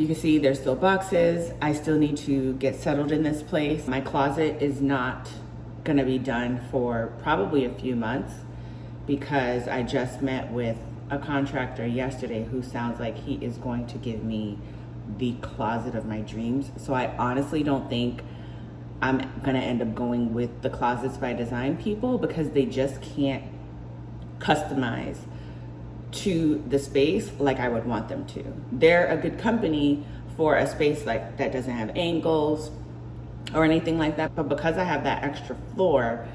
You can see there's still boxes. I still need to get settled in this place. My closet is not gonna be done for probably a few months because I just met with a contractor yesterday who sounds like he is going to give me the closet of my dreams. So I honestly don't think I'm gonna end up going with the Closets by Design people because they just can't customize to the space like I would want them to. They're a good company for a space like that doesn't have angles or anything like that, but because I have that extra floor,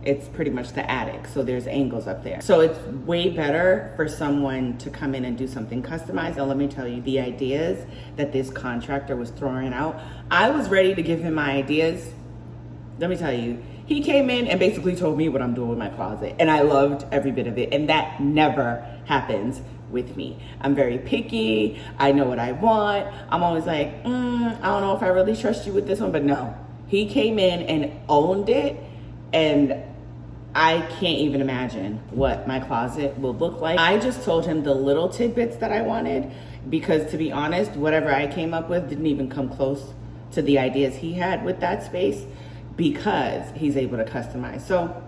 it's pretty much the attic, so there's angles up there. So it's way better for someone to come in and do something customized. And let me tell you, the ideas that this contractor was throwing out, I was ready to give him my ideas. Let me tell you, he came in and basically told me what I'm doing with my closet, and I loved every bit of it, and that never happens with me. I'm very picky. I know what I want. I'm always like, I don't know if I really trust you with this one, but no. He came in and owned it, and I can't even imagine what my closet will look like. I just told him the little tidbits that I wanted because, to be honest, whatever I came up with didn't even come close to the ideas he had with that space because he's able to customize. So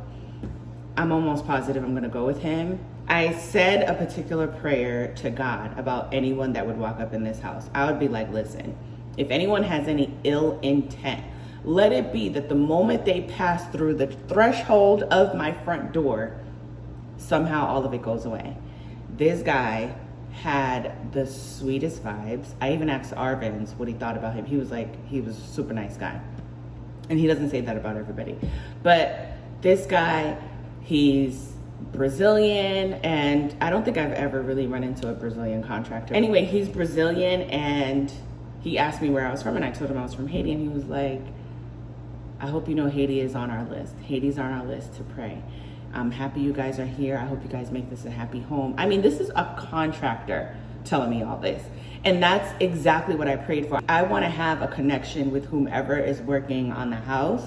I'm almost positive I'm gonna go with him. I said a particular prayer to God about anyone that would walk up in this house. I would be like, listen, if anyone has any ill intent, let it be that the moment they pass through the threshold of my front door, somehow all of it goes away. This guy had the sweetest vibes. I even asked Arvin's what he thought about him. He was like, he was a super nice guy. And he doesn't say that about everybody. But this guy, he's Brazilian, and I don't think I've ever really run into a Brazilian contractor. Anyway, he's Brazilian, and he asked me where I was from, and I told him I was from Haiti, and he was like, I hope you know Haiti is on our list. Haiti's on our list to pray. I'm happy you guys are here. I hope you guys make this a happy home. I mean, this is a contractor telling me all this. And that's exactly what I prayed for. I want to have a connection with whomever is working on the house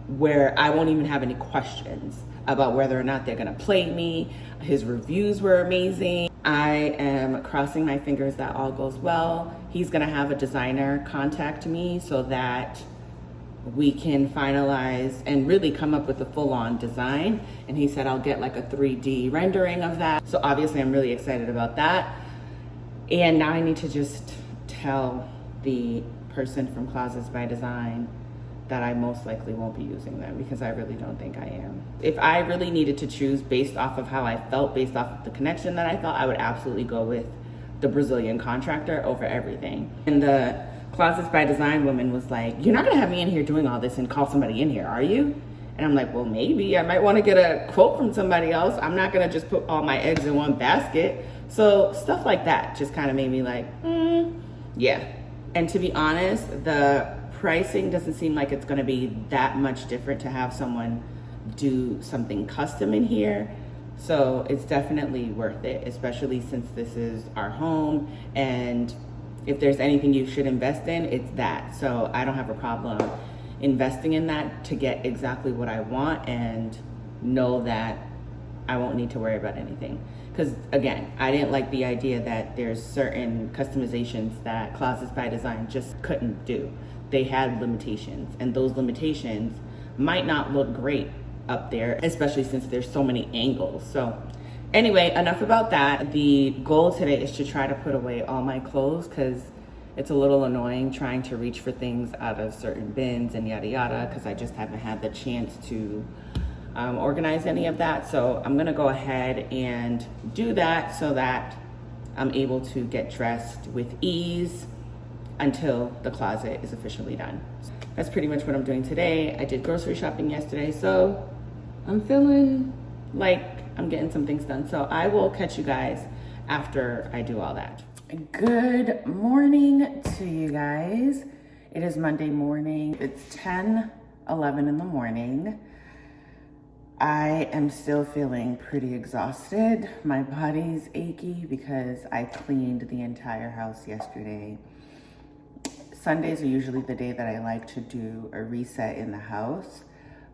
where I won't even have any questions about whether or not they're gonna play me. His reviews were amazing. I am crossing my fingers that all goes well. He's gonna have a designer contact me so that we can finalize and really come up with a full-on design. And he said I'll get like a 3D rendering of that. So obviously I'm really excited about that. And now I need to just tell the person from Closets by Design that I most likely won't be using them because I really don't think I am. If I really needed to choose based off of how I felt, based off of the connection that I felt, I would absolutely go with the Brazilian contractor over everything. And the Closets by Design woman was like, you're not gonna have me in here doing all this and call somebody in here, are you? And I'm like, well, maybe. I might wanna get a quote from somebody else. I'm not gonna just put all my eggs in one basket. So stuff like that just kind of made me like, yeah. And to be honest, the pricing doesn't seem like it's gonna be that much different to have someone do something custom in here. So it's definitely worth it, especially since this is our home. And if there's anything you should invest in, it's that. So I don't have a problem investing in that to get exactly what I want and know that I won't need to worry about anything. Because again, I didn't like the idea that there's certain customizations that Closets by Design just couldn't do. They had limitations, and those limitations might not look great up there, especially since there's so many angles. So anyway, enough about that. The goal today is to try to put away all my clothes because it's a little annoying trying to reach for things out of certain bins and yada yada because I just haven't had the chance to organize any of that. So I'm gonna go ahead and do that so that I'm able to get dressed with ease until the closet is officially done. That's pretty much what I'm doing today. I did grocery shopping yesterday, so I'm feeling like I'm getting some things done. So I will catch you guys after I do all that. Good morning to you guys. It is Monday morning. It's 10:11 in the morning. I am still feeling pretty exhausted. My body's achy because I cleaned the entire house yesterday. Sundays are usually the day that I like to do a reset in the house,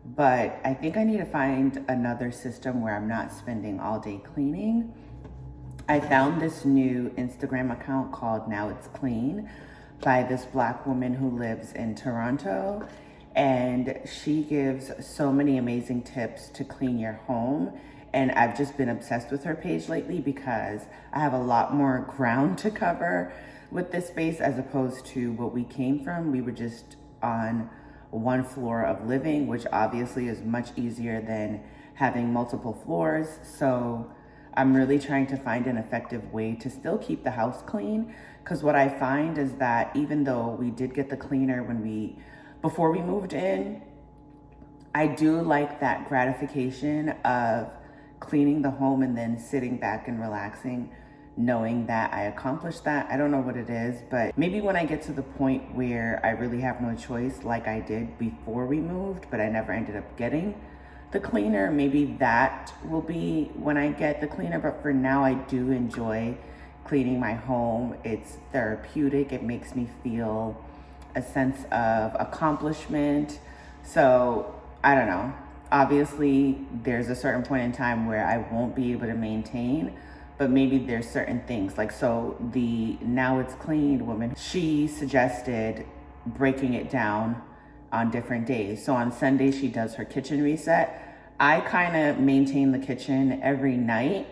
but I think I need to find another system where I'm not spending all day cleaning. I found this new Instagram account called Now It's Clean by this Black woman who lives in Toronto. And she gives so many amazing tips to clean your home. And I've just been obsessed with her page lately because I have a lot more ground to cover with this space as opposed to what we came from. We were just on one floor of living, which obviously is much easier than having multiple floors. So I'm really trying to find an effective way to still keep the house clean. Because what I find is that even though we did get the cleaner before we moved in, I do like that gratification of cleaning the home and then sitting back and relaxing, knowing that I accomplished that. I don't know what it is, but maybe when I get to the point where I really have no choice, like I did before we moved, but I never ended up getting the cleaner, maybe that will be when I get the cleaner. But for now, I do enjoy cleaning my home. It's therapeutic. It makes me feel a sense of accomplishment. So I don't know. Obviously, there's a certain point in time where I won't be able to maintain, but maybe there's certain things like, so the Now It's Clean woman, she suggested breaking it down on different days. So on Sunday, she does her kitchen reset. I kind of maintain the kitchen every night,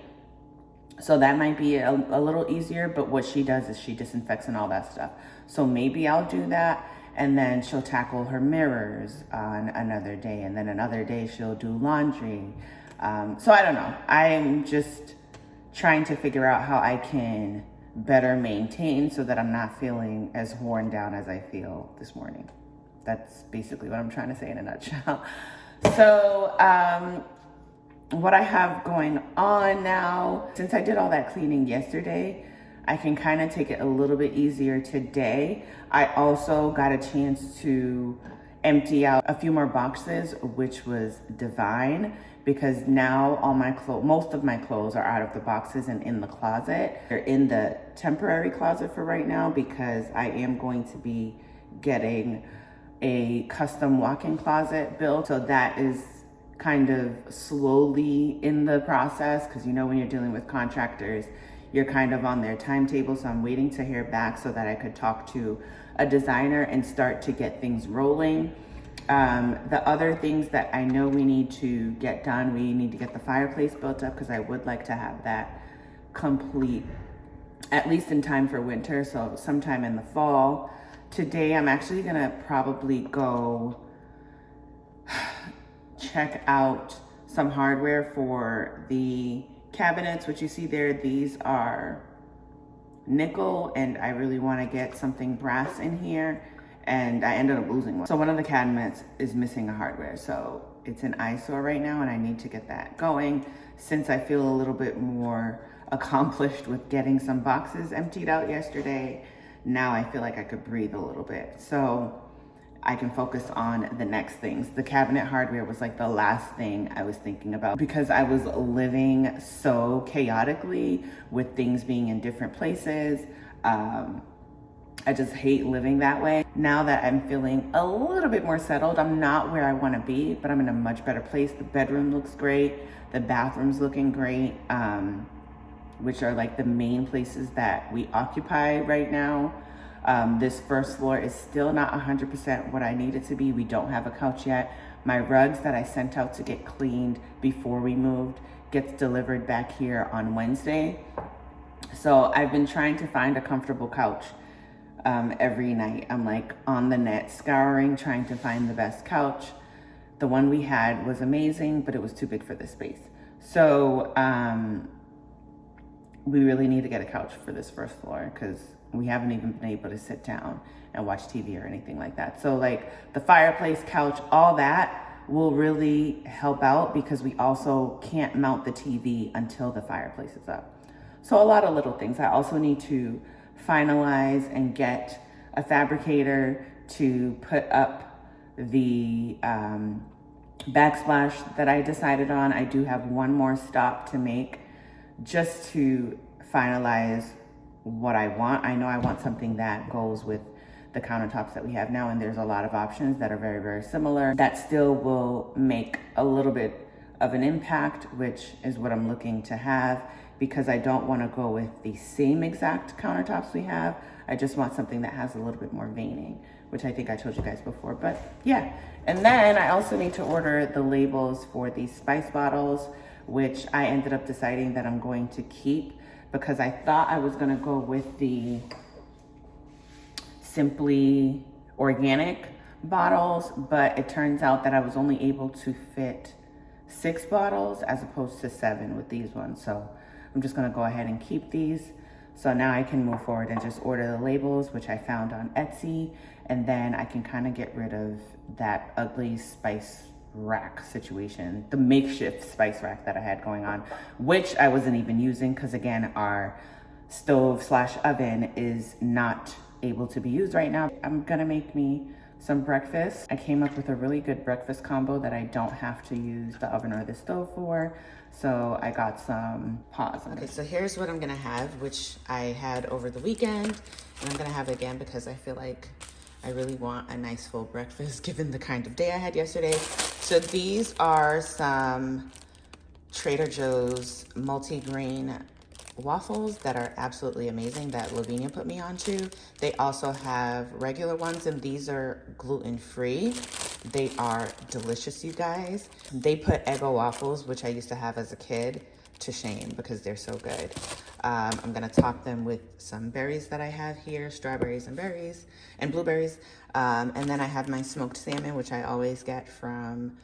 so that might be a little easier, but what she does is she disinfects and all that stuff. So maybe I'll do that, and then she'll tackle her mirrors on another day, and then another day she'll do laundry. So I don't know. I'm just trying to figure out how I can better maintain so that I'm not feeling as worn down as I feel this morning. That's basically what I'm trying to say in a nutshell. So what I have going on now, since I did all that cleaning yesterday, I can kind of take it a little bit easier today. I also got a chance to empty out a few more boxes, which was divine, because now all my most of my clothes are out of the boxes and in the closet. They're in the temporary closet for right now because I am going to be getting a custom walk-in closet built. So that is kind of slowly in the process, because you know when you're dealing with contractors, you're kind of on their timetable. So I'm waiting to hear back so that I could talk to a designer and start to get things rolling. The other things that I know we need to get done, we need to get the fireplace built up, because I would like to have that complete at least in time for winter, so sometime in the fall. Today I'm actually gonna probably go check out some hardware for the cabinets, which you see there. These are nickel, and I really want to get something brass in here, and I ended up losing one. So one of the cabinets is missing a hardware, so it's an eyesore right now, and I need to get that going. Since I feel a little bit more accomplished with getting some boxes emptied out yesterday, now I feel like I could breathe a little bit, so I can focus on the next things. The cabinet hardware was like the last thing I was thinking about, because I was living so chaotically with things being in different places. I just hate living that way. Now that I'm feeling a little bit more settled, I'm not where I want to be, but I'm in a much better place. The bedroom looks great. The bathroom's looking great, which are like the main places that we occupy right now. This first floor is still not 100% what I need it to be. We don't have a couch yet. My rugs that I sent out to get cleaned before we moved gets delivered back here on Wednesday. So I've been trying to find a comfortable couch every night. I'm like on the net scouring, trying to find the best couch. The one we had was amazing, but it was too big for this space. So we really need to get a couch for this first floor, because we haven't even been able to sit down and watch TV or anything like that. So like the fireplace, couch, all that will really help out, because we also can't mount the TV until the fireplace is up. So a lot of little things. I also need to finalize and get a fabricator to put up the backsplash that I decided on. I do have one more stop to make just to finalize what I want. I know I want something that goes with the countertops that we have now, and there's a lot of options that are very, very similar that still will make a little bit of an impact, which is what I'm looking to have. because I don't want to go with the same exact countertops we have. I just want something that has a little bit more veining, which I think I told you guys before, but yeah. And then I also need to order the labels for these spice bottles, which I ended up deciding that I'm going to keep because I thought I was gonna go with the Simply Organic bottles, but it turns out that I was only able to fit 6 bottles as opposed to 7 with these ones. So I'm just gonna go ahead and keep these. So now I can move forward and just order the labels, which I found on Etsy, and then I can kind of get rid of that ugly spice rack situation, the makeshift spice rack that I had going on, which I wasn't even using because again, our stove/oven is not able to be used right now. I'm gonna make me some breakfast. I came up with a really good breakfast combo that I don't have to use the oven or the stove for. So I got some paws. Okay, so here's what I'm gonna have, which I had over the weekend, and I'm gonna have it again because I feel like I really want a nice full breakfast given the kind of day I had yesterday. So these are some Trader Joe's multi-grain waffles that are absolutely amazing that Lavinia put me onto. They also have regular ones, and these are gluten-free. They are delicious, you guys. They put Eggo waffles, which I used to have as a kid, to shame because they're so good. I'm gonna top them with some berries that I have here, strawberries and berries and blueberries. And then I have my smoked salmon, which I always get from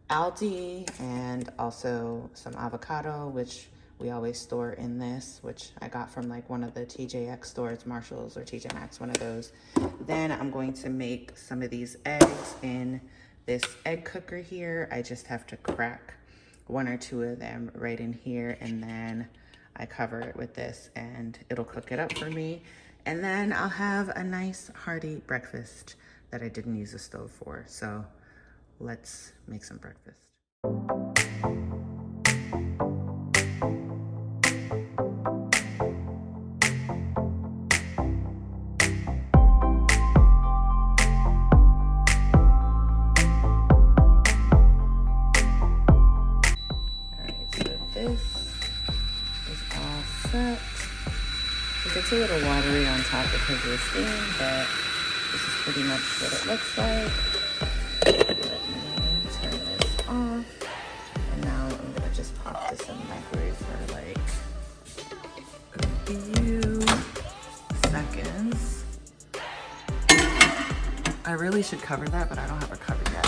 Aldi, and also some avocado, which we always store in this, which I got from like one of the TJX stores, Marshalls or TJ Maxx, one of those. Then I'm going to make some of these eggs in this egg cooker here. I just have to crack 1 or 2 of them right in here, and then I cover it with this and it'll cook it up for me. And then I'll have a nice hearty breakfast that I didn't use a stove for. So let's make some breakfast. This is all set. It gets a little watery on top because of the steam, but this is pretty much what it looks like. Let me turn this off. And now I'm gonna just pop this in the microwave for like a few seconds. I really should cover that, but I don't have a cover yet.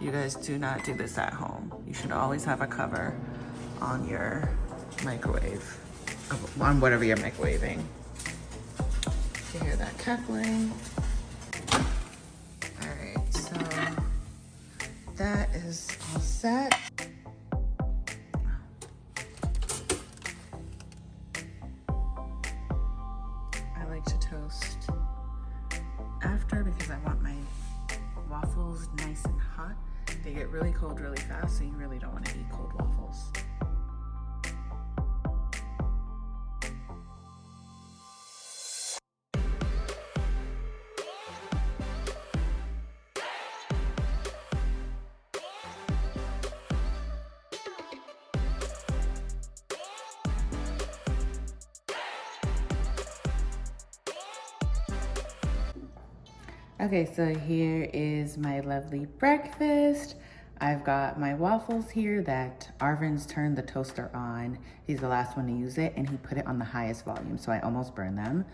You guys do not do this at home. You should always have a cover on your microwave, on whatever you're microwaving. You hear that cackling? All right, so that is all set. I like to toast after because I want my waffles nice and hot. They get really cold really fast, so you really don't want to eat cold waffles. Okay, so here is my lovely breakfast. I've got my waffles here that Arvin's turned the toaster on. He's the last one to use it, and he put it on the highest volume, so I almost burned them.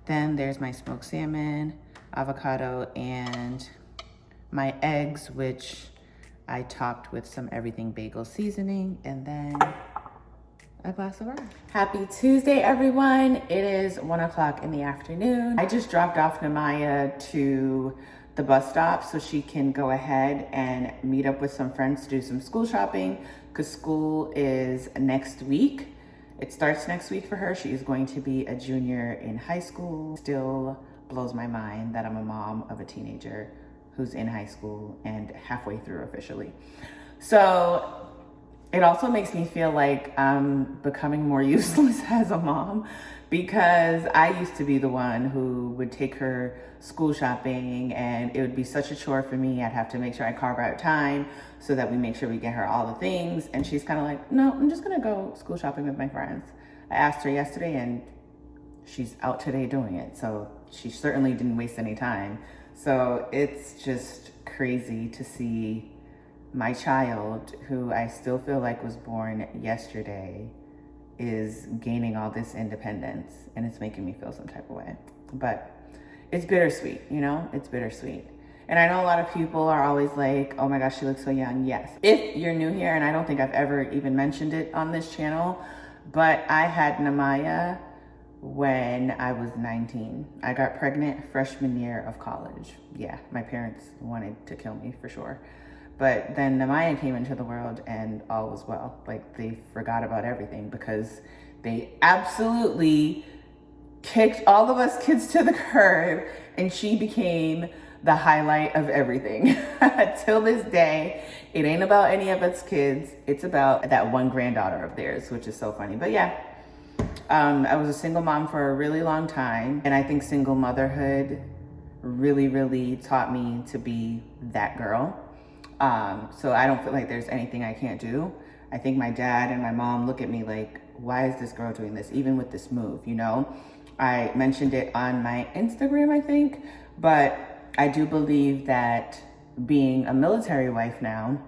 Then there's my smoked salmon, avocado, and my eggs, which I topped with some everything bagel seasoning, and then a glass of wine. Happy Tuesday, everyone. It is 1 o'clock in the afternoon. I just dropped off Nemiah to the bus stop so she can go ahead and meet up with some friends to do some school shopping because school is next week. It starts next week for her. She is going to be a junior in high school. Still blows my mind that I'm a mom of a teenager who's in high school and halfway through officially. So it also makes me feel like I'm becoming more useless as a mom because I used to be the one who would take her school shopping, and it would be such a chore for me. I'd have to make sure I carve out time so that we make sure we get her all the things. And she's kind of like, no, I'm just gonna go school shopping with my friends. I asked her yesterday and she's out today doing it. So she certainly didn't waste any time. So it's just crazy to see my child, who I still feel like was born yesterday, is gaining all this independence, and it's making me feel some type of way. But it's bittersweet, you know, it's bittersweet. And I know a lot of people are always like, oh my gosh, she looks so young. Yes. If you're new here, and I don't think I've ever even mentioned it on this channel, but I had Nemiah when I was 19. I got pregnant freshman year of college. Yeah, my parents wanted to kill me for sure. But then Nemiah came into the world and all was well. Like, they forgot about everything because they absolutely kicked all of us kids to the curb, and she became the highlight of everything. Till this day, it ain't about any of us kids. It's about that one granddaughter of theirs, which is so funny. But yeah, I was a single mom for a really long time. And I think single motherhood really, really taught me to be that girl. So I don't feel like there's anything I can't do. I think my dad and my mom look at me like, why is this girl doing this? Even with this move, you know? I mentioned it on my Instagram, I think, but I do believe that being a military wife now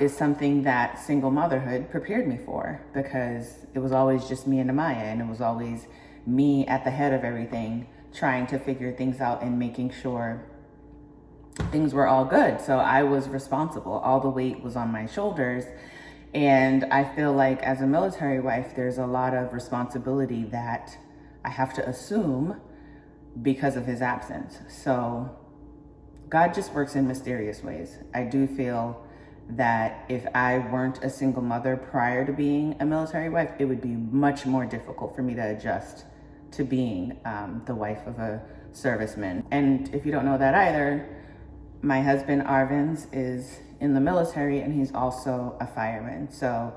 is something that single motherhood prepared me for, because it was always just me and Nemiah, and it was always me at the head of everything, trying to figure things out and making sure things were all good. So I was responsible. All the weight was on my shoulders. And I feel like as a military wife, there's a lot of responsibility that I have to assume because of his absence. So God just works in mysterious ways. I do feel that if I weren't a single mother prior to being a military wife, it would be much more difficult for me to adjust to being the wife of a serviceman. And if you don't know that either, my husband Arvin's is in the military, and he's also a fireman. So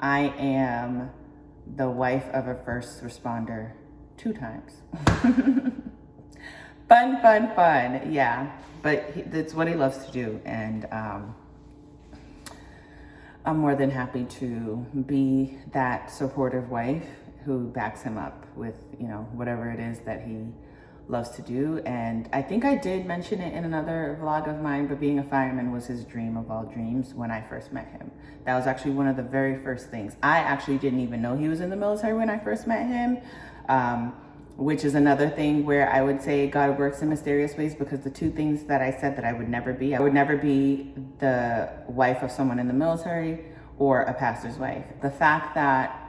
I am the wife of a first responder 2 times. Fun. Yeah, but that's what he loves to do. And I'm more than happy to be that supportive wife who backs him up with, you know, whatever it is that he loves to do. And I think I did mention it in another vlog of mine, but being a fireman was his dream of all dreams when I first met him. That was actually one of the very first things. I actually didn't even know he was in the military when I first met him, which is another thing where I would say God works in mysterious ways, because the 2 things that I said that I would never be the wife of someone in the military or a pastor's wife. The fact that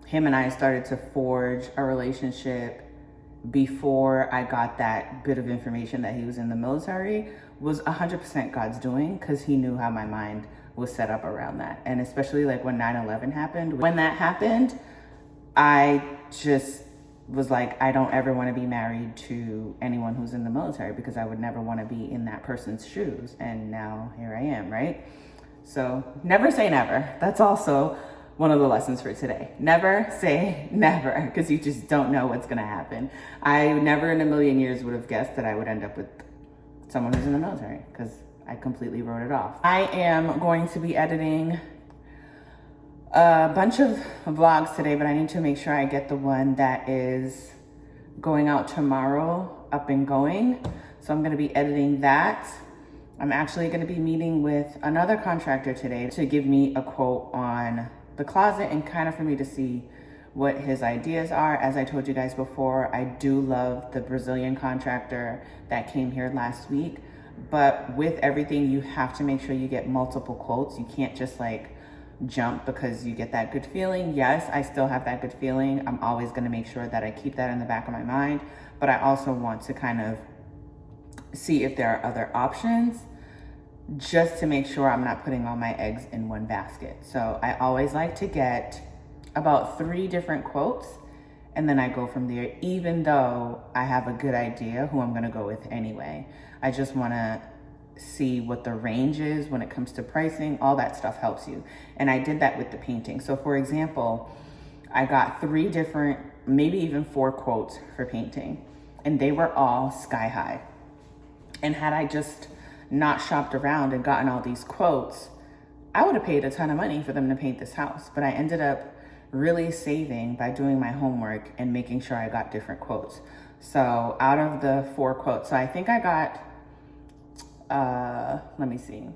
him and I started to forge a relationship before I got that bit of information that he was in the military was 100% God's doing, because he knew how my mind was set up around that. And especially like when 9/11 happened, when that happened, I just was like, I don't ever want to be married to anyone who's in the military, because I would never want to be in that person's shoes. And now here I am, right? So never say never. That's also one of the lessons for today. Never say never, because you just don't know what's gonna happen. I never in a million years would have guessed that I would end up with someone who's in the military, because I completely wrote it off. I am going to be editing a bunch of vlogs today, but I need to make sure I get the one that is going out tomorrow up and going. So I'm gonna be editing that. I'm actually gonna be meeting with another contractor today to give me a quote on the closet, and kind of for me to see what his ideas are. As I told you guys before, I do love the Brazilian contractor that came here last week, but with everything, you have to make sure you get multiple quotes. You can't just like jump because you get that good feeling. Yes, I still have that good feeling. I'm always gonna make sure that I keep that in the back of my mind, but I also want to kind of see if there are other options, just to make sure I'm not putting all my eggs in one basket. So I always like to get about 3 different quotes, and then I go from there, even though I have a good idea who I'm gonna go with anyway. I just wanna see what the range is when it comes to pricing. All that stuff helps you. And I did that with the painting. So for example, I got 3 different maybe even 4 quotes for painting, and they were all sky high. And had I just not shopped around and gotten all these quotes, I would have paid a ton of money for them to paint this house. But I ended up really saving by doing my homework and making sure I got different quotes. So out of the 4 quotes, so I think I got, let me see.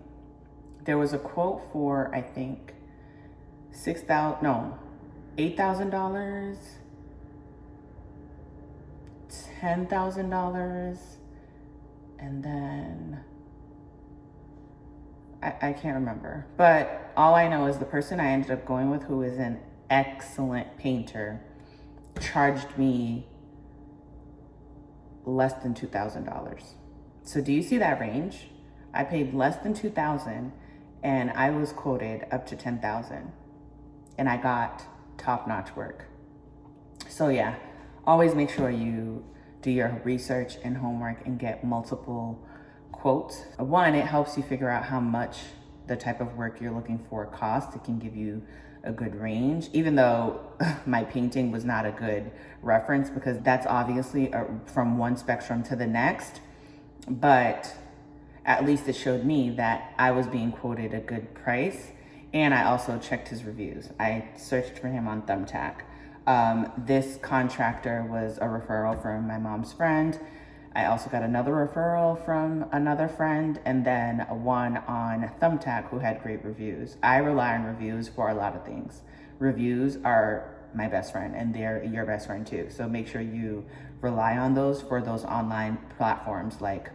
There was a quote for, I think, $8,000, $10,000, and then I can't remember. But all I know is the person I ended up going with, who is an excellent painter, charged me less than $2,000. So do you see that range? I paid less than $2,000 and I was quoted up to $10,000, and I got top-notch work. So yeah, always make sure you do your research and homework and get multiple quotes. One, it helps you figure out how much the type of work you're looking for costs. It can give you a good range, even though my painting was not a good reference, because that's obviously from one spectrum to the next. But at least it showed me that I was being quoted a good price. And I also checked his reviews. I searched for him on Thumbtack. This contractor was a referral from my mom's friend. I also got another referral from another friend, and then one on Thumbtack who had great reviews. I rely on reviews for a lot of things. Reviews are my best friend, and they're your best friend too. So make sure you rely on those for those online platforms like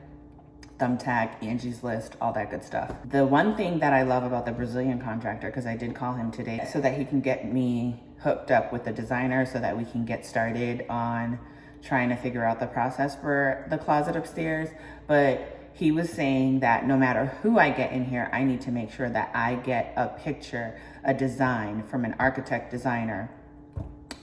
Thumbtack, Angie's List, all that good stuff. The one thing that I love about the Brazilian contractor, because I did call him today, so that he can get me hooked up with the designer so that we can get started on trying to figure out the process for the closet upstairs. But he was saying that no matter who I get in here, I need to make sure that I get a picture, a design from an architect designer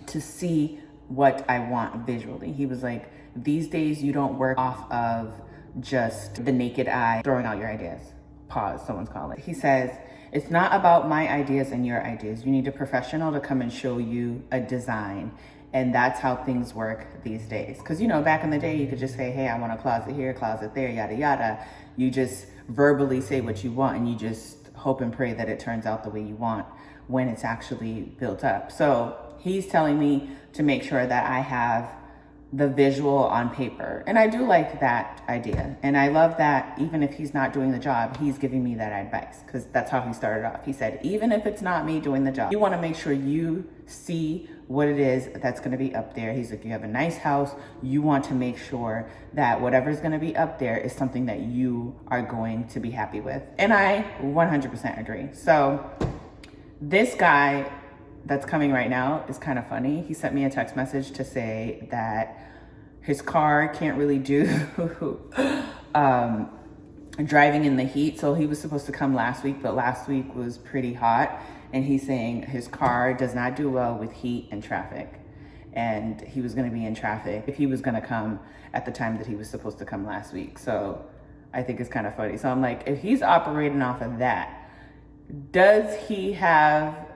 to see what I want visually. He was like, these days you don't work off of just the naked eye throwing out your ideas. Pause, someone's calling. He says, it's not about my ideas and your ideas. You need a professional to come and show you a design. And that's how things work these days. Because, you know, back in the day, you could just say, hey, I want a closet here, closet there, yada, yada. You just verbally say what you want, and you just hope and pray that it turns out the way you want when it's actually built up. So he's telling me to make sure that I have the visual on paper. And I do like that idea. And I love that even if he's not doing the job, he's giving me that advice, because that's how he started off. He said, even if it's not me doing the job, you want to make sure you see what it is that's going to be up there. He's like, you have a nice house. You want to make sure that whatever's going to be up there is something that you are going to be happy with. And I 100% agree. So this guy that's coming right now is kind of funny. He sent me a text message to say that his car can't really do driving in the heat. So he was supposed to come last week, but last week was pretty hot. And he's saying his car does not do well with heat and traffic. And he was gonna be in traffic if he was gonna come at the time that he was supposed to come last week. So I think it's kind of funny. So I'm like, if he's operating off of that, does he have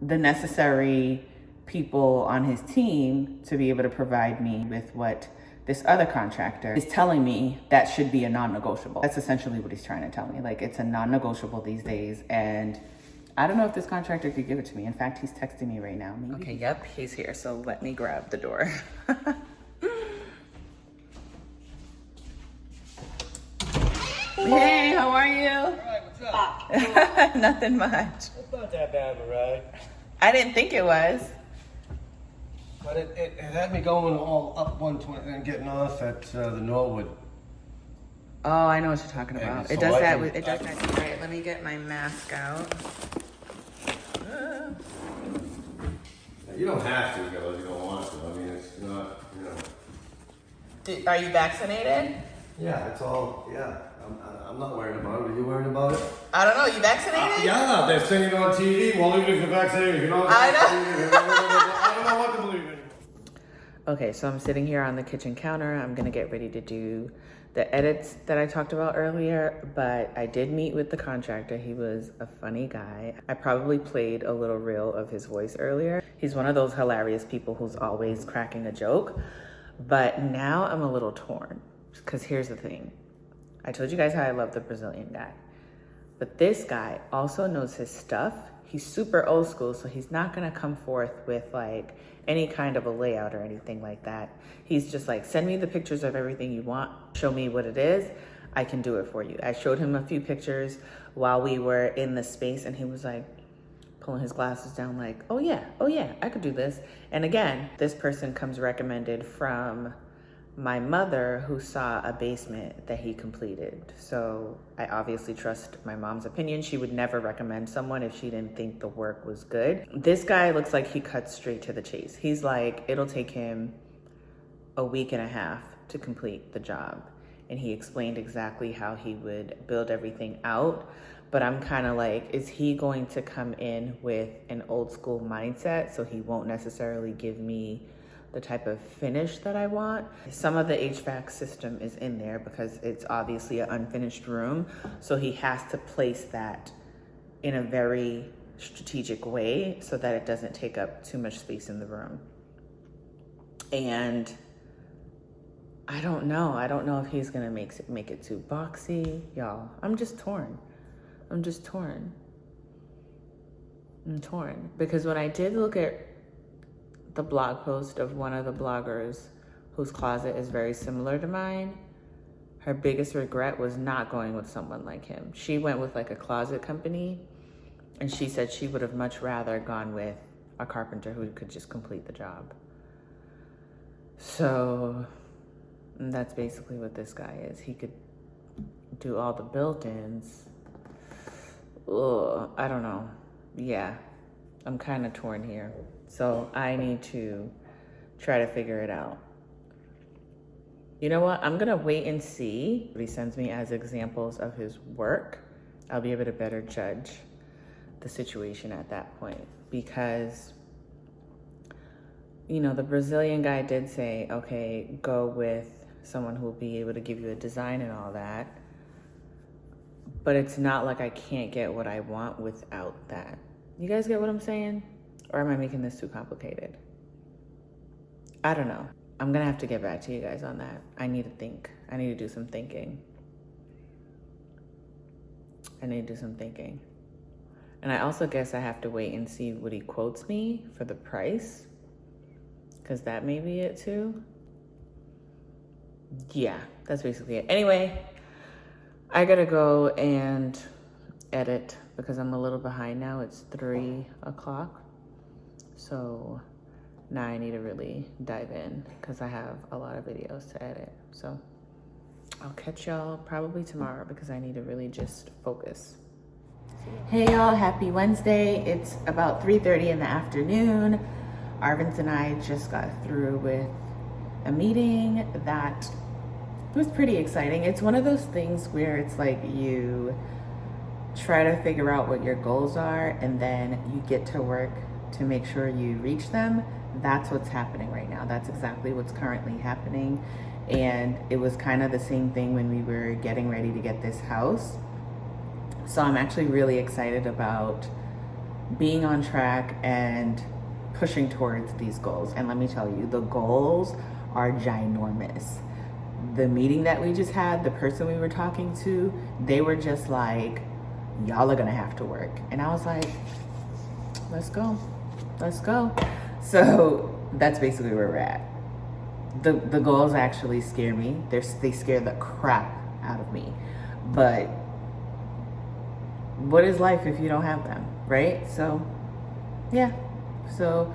the necessary people on his team to be able to provide me with what this other contractor is telling me that should be a non-negotiable? That's essentially what he's trying to tell me. Like, it's a non-negotiable these days, and I don't know if this contractor could give it to me. In fact, he's texting me right now. Maybe. Okay, yep, he's here. So let me grab the door. Hey, how are you? All right, what's up? Nothing much. It's not that bad of a ride. I didn't think it was. But it had me going all up 120 and getting off at the Norwood. Oh, I know what you're talking about. So It does I that can- with, it does that. All right, let me get my mask out. You don't have to go if you don't want to. I mean, it's not, Are you vaccinated? Yeah, it's all, yeah. I'm not worried about it. Are you worried about it? I don't know. You vaccinated? Yeah, they're saying it on TV. Well, even if you're vaccinated, if you're not I know. vaccinated, I don't know what to believe in. Okay, so I'm sitting here on the kitchen counter. I'm gonna get ready to do the edits that I talked about earlier, but I did meet with the contractor. He was a funny guy. I probably played a little reel of his voice earlier. He's one of those hilarious people who's always cracking a joke, but now I'm a little torn, because here's the thing. I told you guys how I love the Brazilian guy, but this guy also knows his stuff. He's super old school, so he's not gonna come forth with like any kind of a layout or anything like that. He's just like, send me the pictures of everything you want, show me what it is, I can do it for you. I showed him a few pictures while we were in the space, and he was like pulling his glasses down like, oh yeah, I could do this. And again, this person comes recommended from my mother, who saw a basement that he completed. So I obviously trust my mom's opinion. She would never recommend someone if she didn't think the work was good. This guy looks like he cuts straight to the chase. He's like, it'll take him a week and a half to complete the job. And he explained exactly how he would build everything out. But I'm kind of like, is he going to come in with an old school mindset so he won't necessarily give me the type of finish that I want? Some of the HVAC system is in there because it's obviously an unfinished room. So he has to place that in a very strategic way so that it doesn't take up too much space in the room. And I don't know if he's gonna make it too boxy. Y'all, I'm torn. I'm torn because when I did look at the blog post of one of the bloggers whose closet is very similar to mine, her biggest regret was not going with someone like him. She went with like a closet company, and she said she would have much rather gone with a carpenter who could just complete the job. So that's basically what this guy is. He could do all the built-ins. Ugh, I don't know. Yeah, I'm kind of torn here. So I need to try to figure it out. You know what? I'm gonna wait and see what he sends me as examples of his work. I'll be able to better judge the situation at that point, because you know, the Brazilian guy did say, okay, go with someone who will be able to give you a design and all that. But it's not like I can't get what I want without that. You guys get what I'm saying? Or am I making this too complicated? I don't know. I'm gonna have to get back to you guys on that. I need to think. I need to do some thinking. And I also guess I have to wait and see what he quotes me for the price, because that may be it too. Yeah, that's basically it. Anyway, I gotta go and edit because I'm a little behind now. It's 3 o'clock. So now I need to really dive in because I have a lot of videos to edit. So I'll catch y'all probably tomorrow because I need to really just focus. Hey y'all, happy Wednesday. It's about 3:30 in the afternoon. Arvin's and I just got through with a meeting that was pretty exciting. It's one of those things where it's like you try to figure out what your goals are and then you get to work to make sure you reach them. That's what's happening right now. That's exactly what's currently happening. And it was kind of the same thing when we were getting ready to get this house. So I'm actually really excited about being on track and pushing towards these goals. And let me tell you, the goals are ginormous. The meeting that we just had, the person we were talking to, they were just like, y'all are gonna have to work. And I was like, let's go. So that's basically where we're at. The goals actually scare me. They scare the crap out of me. But what is life if you don't have them, right? So yeah. So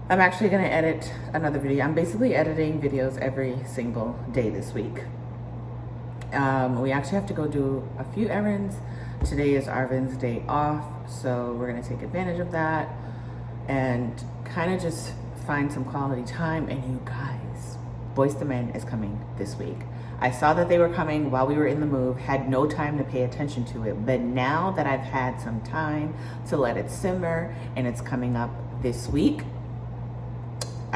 I'm actually gonna edit another video. I'm basically editing videos every single day this week. We actually have to go do a few errands. Today is Arvin's day off, so we're gonna take advantage of that and kind of just find some quality time. And you guys, Boyz II Men is coming this week. I saw that they were coming while we were in the move, had no time to pay attention to it, but now that I've had some time to let it simmer and it's coming up this week,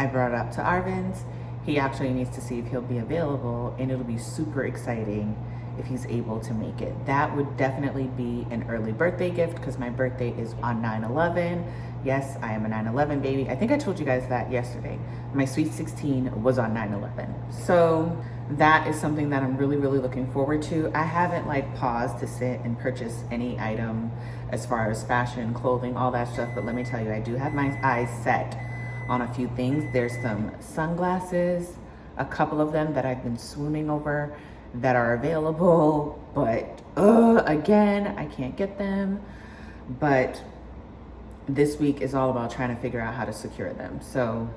I brought it up to Arvin's. He actually needs to see if he'll be available, and it'll be super exciting if he's able to make it. That would definitely be an early birthday gift because my birthday is on 9/11. Yes, I am a 9/11 baby. I think I told you guys that yesterday. My sweet 16 was on 9/11. So that is something that I'm really, really looking forward to. I haven't like paused to sit and purchase any item as far as fashion, clothing, all that stuff. But let me tell you, I do have my eyes set on a few things. There's some sunglasses, a couple of them that I've been swooning over that are available, but again, I can't get them. But this week is all about trying to figure out how to secure them. So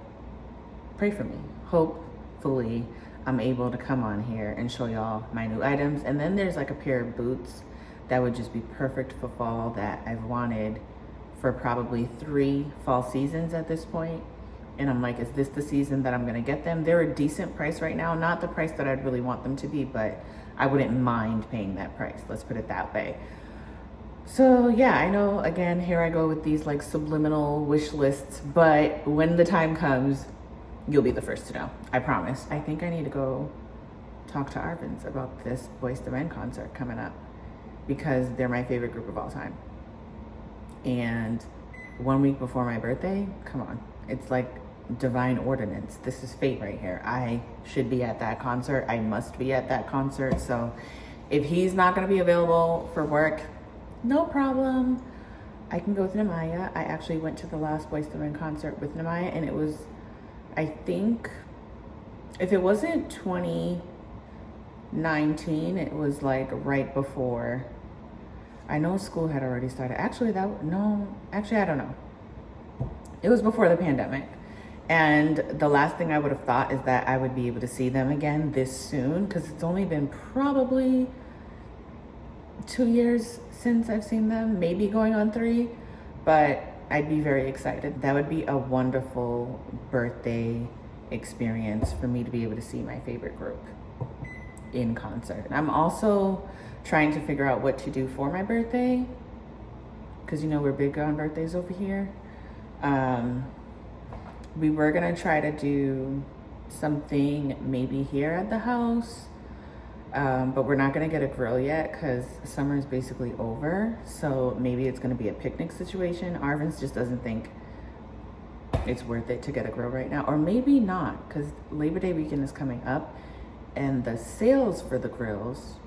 pray for me. Hopefully I'm able to come on here and show y'all my new items. And then there's like a pair of boots that would just be perfect for fall that I've wanted for probably 3 fall seasons at this point. And I'm like, is this the season that I'm gonna get them? They're a decent price right now. Not the price that I'd really want them to be, but I wouldn't mind paying that price. Let's put it that way. So yeah, I know, again, here I go with these like subliminal wish lists, but when the time comes, you'll be the first to know, I promise. I think I need to go talk to Arvin's about this Boyz II Men concert coming up because they're my favorite group of all time. And 1 week before my birthday, come on, it's like divine ordinance. This is fate right here. I should be at that concert. I must be at that concert. So if he's not gonna be available for work, no problem. I can go with Nemiah. I actually went to the last Boyz II Men concert with Nemiah, and it was, I think, if it wasn't 2019, it was like right before. I know school had already started. Actually, I don't know. It was before the pandemic. And the last thing I would have thought is that I would be able to see them again this soon, because it's only been probably 2 years since I've seen them, maybe going on 3, but I'd be very excited. That would be a wonderful birthday experience for me to be able to see my favorite group in concert. I'm also trying to figure out what to do for my birthday, because you know we're big on birthdays over here. We were gonna try to do something maybe here at the house, but we're not gonna get a grill yet because summer is basically over. So maybe it's gonna be a picnic situation. Arvin's just doesn't think it's worth it to get a grill right now, or maybe not, because Labor Day weekend is coming up and the sales for the grills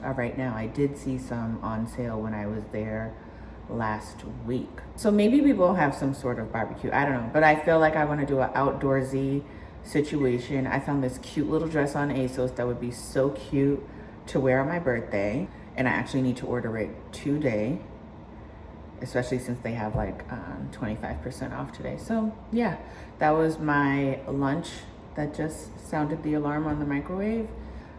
are right now. I did see some on sale when I was there last week. So maybe we will have some sort of barbecue. I don't know, but I feel like I want to do an outdoorsy situation. I found this cute little dress on ASOS that would be so cute to wear on my birthday, and I actually need to order it today, especially since they have like 25% off today. So yeah, that was my lunch that just sounded the alarm on the microwave.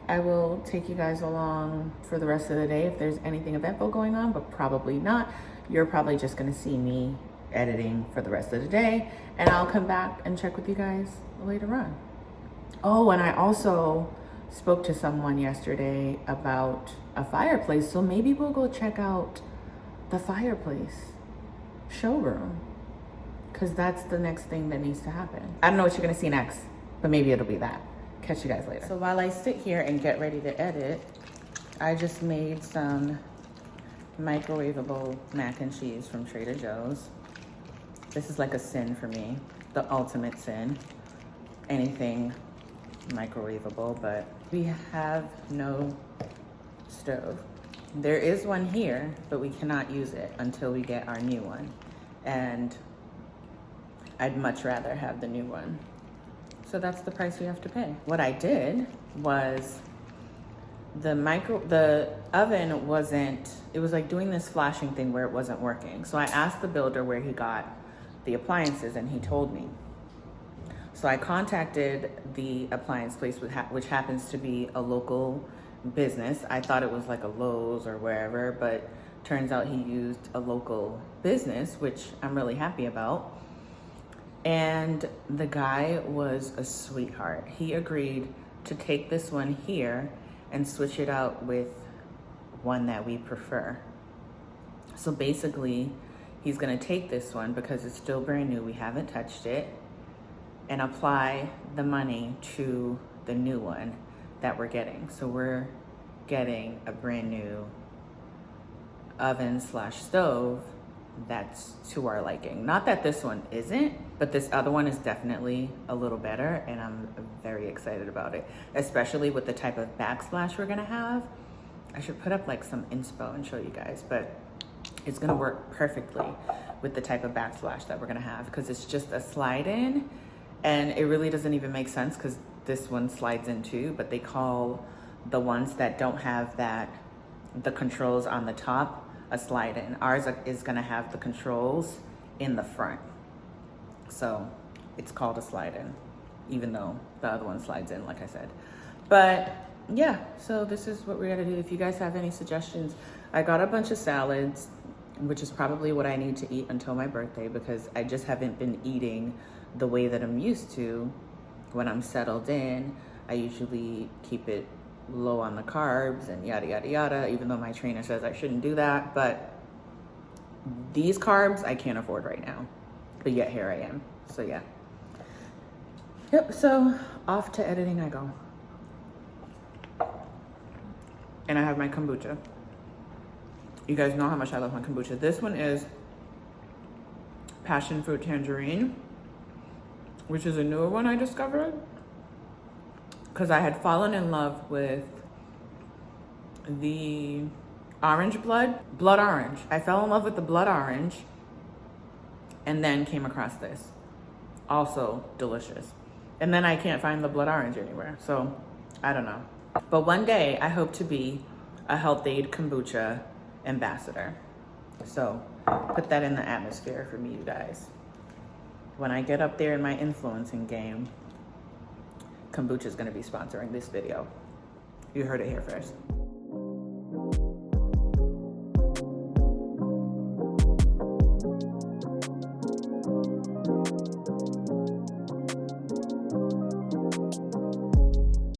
I will take you guys along for the rest of the day if there's anything eventful going on, but probably not. You're probably just gonna see me editing for the rest of the day, and I'll come back and check with you guys later on. Oh, and I also spoke to someone yesterday about a fireplace, so maybe we'll go check out the fireplace showroom, because that's the next thing that needs to happen. I don't know what you're gonna see next, but maybe it'll be that. Catch you guys later. So while I sit here and get ready to edit, I just made some microwavable mac and cheese from Trader Joe's. This is like a sin for me, the ultimate sin. Anything microwavable, but we have no stove. There is one here, but we cannot use it until we get our new one. And I'd much rather have the new one. So that's the price we have to pay. What I did was the oven wasn't, it was like doing this flashing thing where it wasn't working. So I asked the builder where he got the appliances, and he told me. So I contacted the appliance place, which happens to be a local business. I thought it was like a Lowe's or wherever, but turns out he used a local business, which I'm really happy about. And the guy was a sweetheart. He agreed to take this one here and switch it out with one that we prefer. So basically, he's gonna take this one because it's still brand new. We haven't touched it. and apply the money to the new one that we're getting. So we're getting a brand new oven slash stove that's to our liking. Not that this one isn't, but this other one is definitely a little better, and I'm very excited about it, especially with the type of backsplash we're gonna have. I should put up like some inspo and show you guys, but it's gonna work perfectly with the type of backsplash that we're gonna have, because it's just a slide in, and it really doesn't even make sense because this one slides in too, but they call the ones that don't have the controls on the top, a slide in. Ours is gonna have the controls in the front. So it's called a slide in, even though the other one slides in, like I said. But yeah, so this is what we're gonna do. If you guys have any suggestions, I got a bunch of salads, which is probably what I need to eat until my birthday, because I just haven't been eating the way that I'm used to when I'm settled in. I usually keep it low on the carbs and yada, yada, yada, even though my trainer says I shouldn't do that. But these carbs I can't afford right now, but yet here I am. So yeah. Yep, so off to editing I go. And I have my kombucha. You guys know how much I love my kombucha. This one is passion fruit tangerine, which is a newer one I discovered, because I had fallen in love with the orange blood orange. I fell in love with the blood orange and then came across this. Also delicious. And then I can't find the blood orange anywhere. So I don't know. But one day I hope to be a Health Aid kombucha ambassador. So put that in the atmosphere for me, you guys. When I get up there in my influencing game, kombucha is going to be sponsoring this video. You heard it here first.